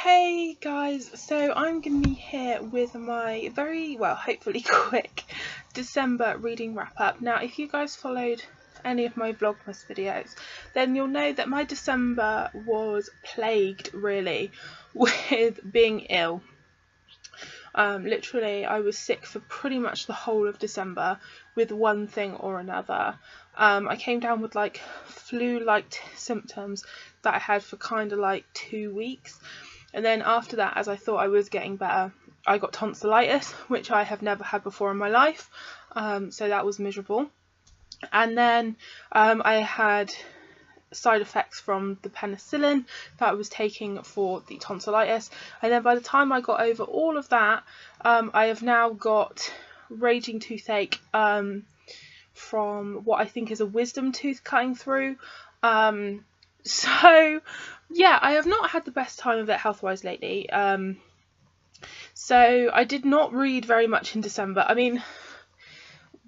Hey guys, so I'm going to be here with my very, well, hopefully quick December reading wrap up. Now, if you guys followed any of my Vlogmas videos, then you'll know that my December was plagued really with being ill. Literally, I was sick for pretty much the whole of December with one thing or another. I came down with like flu-like symptoms that I had for kind of like 2 weeks. And then after that, as I thought I was getting better, I got tonsillitis, which I have never had before in my life. So that was miserable. And then I had side effects from the penicillin that I was taking for the tonsillitis, and then by the time I got over all of that, I have now got raging toothache from what I think is a wisdom tooth cutting through. So yeah, I have not had the best time of it health-wise lately. So I did not read very much in December. I mean,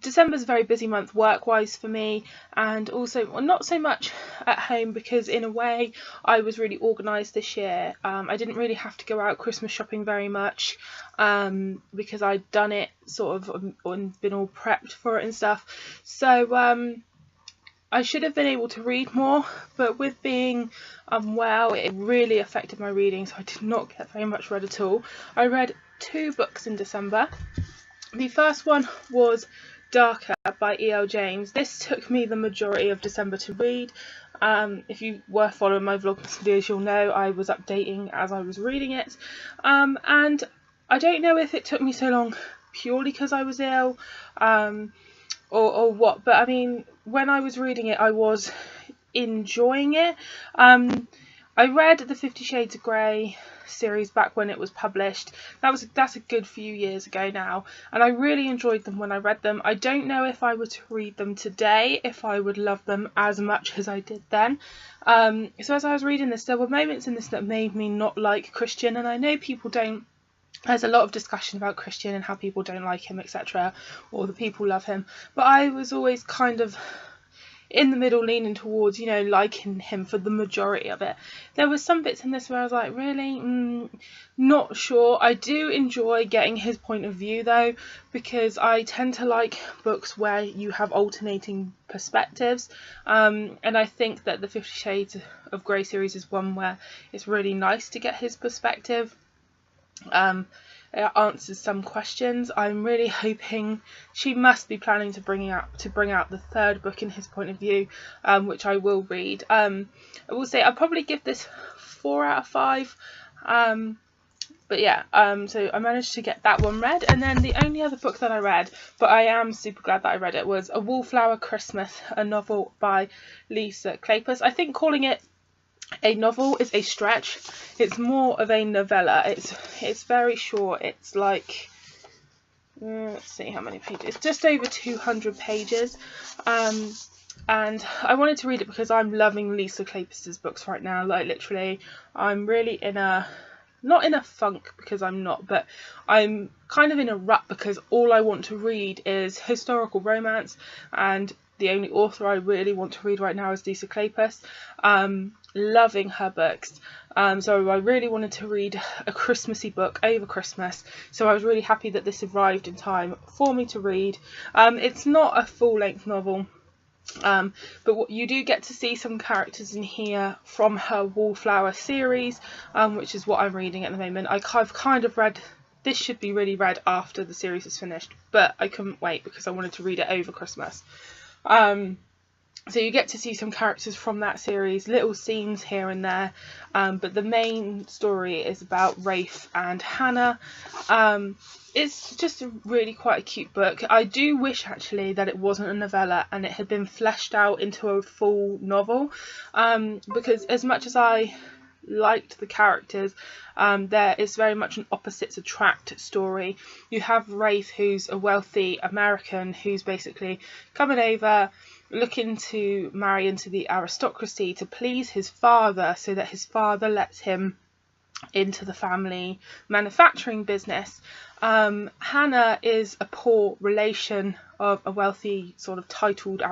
December's a very busy month work-wise for me, and also, well, not so much at home because in a way I was really organised this year. I didn't really have to go out Christmas shopping very much because I'd done it sort of and been all prepped for it and stuff. So I should have been able to read more, but with being unwell, it really affected my reading, so I did not get very much read at all. I read 2 books in December. The first one was Darker by E.L. James. This took me the majority of December to read. If you were following my Vlogmas videos, you'll know I was updating as I was reading it. And I don't know if it took me so long purely because I was ill or what, but I mean, when I was reading it, I was enjoying it. I read the 50 Shades of Grey series back when it was published. That's a good few years ago now, and I really enjoyed them when I read them. I don't know if I were to read them today if I would love them as much as I did then. So as I was reading this, there were moments in this that made me not like Christian, and I know people don't. There's a lot of discussion about Christian and how people don't like him, etc., or the people love him, but I was always kind of in the middle, leaning towards, you know, liking him for the majority of it. There were some bits in this where I was like, really, not sure. I do enjoy getting his point of view though, because I tend to like books where you have alternating perspectives, and I think that the 50 Shades of Grey series is one where it's really nice to get his perspective. It answers some questions. I'm really hoping she must be planning to bring out the 3rd book in his point of view, which I will read. I will say I'll probably give this 4 out of 5. But yeah, so I managed to get that one read, and then the only other book that I read, but I am super glad that I read it, was A Wallflower Christmas, a novel by Lisa Kleypas. I think calling it a novel is a stretch. It's more of a novella. It's very short. It's like, let's see how many pages. It's just over 200 pages. And I wanted to read it because I'm loving Lisa Kleypas's books right now. Like, literally, I'm really in a, not in a funk because I'm not, but I'm kind of in a rut because all I want to read is historical romance, and the only author I really want to read right now is Lisa Kleypas. Loving her books. So I really wanted to read a Christmassy book over Christmas, so I was really happy that this arrived in time for me to read. It's not a full-length novel, but what you do get to see some characters in here from her Wallflower series, which is what I'm reading at the moment. I've kind of read, this should be really read after the series is finished, but I couldn't wait because I wanted to read it over Christmas. So you get to see some characters from that series, little scenes here and there, but the main story is about Rafe and Hannah. It's just really quite a cute book. I do wish actually that it wasn't a novella and it had been fleshed out into a full novel, because as much as I liked the characters, there is very much an opposites attract story. You have Rafe, who's a wealthy American who's basically coming over looking to marry into the aristocracy to please his father so that his father lets him into the family manufacturing business. Hannah is a poor relation of a wealthy sort of titled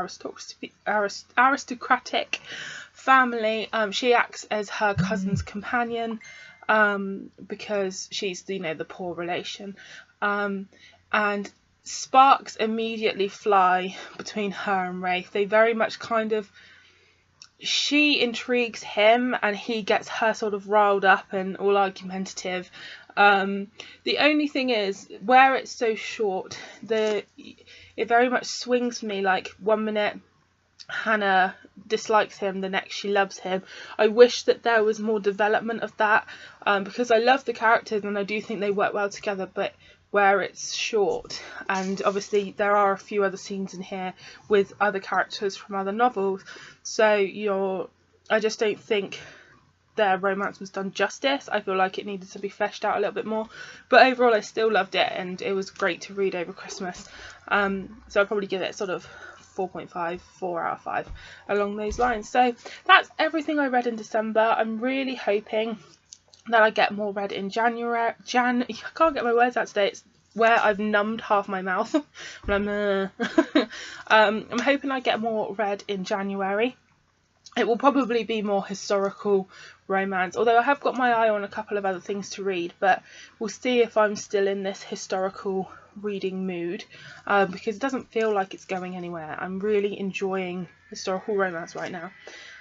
aristocratic family. She acts as her cousin's companion, because she's, you know, the poor relation, and sparks immediately fly between her and Rafe. They very much kind of, she intrigues him and he gets her sort of riled up and all argumentative. The only thing is, where it's so short, it very much swings for me. Like, 1 minute Hannah dislikes him, the next she loves him. I wish that there was more development of that, because I love the characters and I do think they work well together, but where it's short, and obviously there are a few other scenes in here with other characters from other novels, so I just don't think their romance was done justice. I feel like it needed to be fleshed out a little bit more, but overall I still loved it and it was great to read over Christmas. So I'll probably give it sort of 4.5, 4 out of 5, along those lines. So that's everything I read in December. I'm really hoping that I get more read in January. I can't get my words out today. It's where I've numbed half my mouth. I'm hoping I get more read in January. It will probably be more historical romance, although I have got my eye on a couple of other things to read, but we'll see if I'm still in this historical reading mood, because it doesn't feel like it's going anywhere. I'm really enjoying historical romance right now.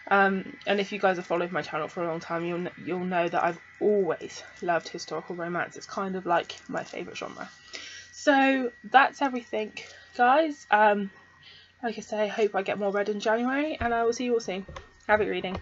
And if you guys have followed my channel for a long time, you'll know that I've always loved historical romance. It's kind of like my favourite genre. So that's everything, guys. Like I say, I hope I get more read in January, and I will see you all soon. Happy reading.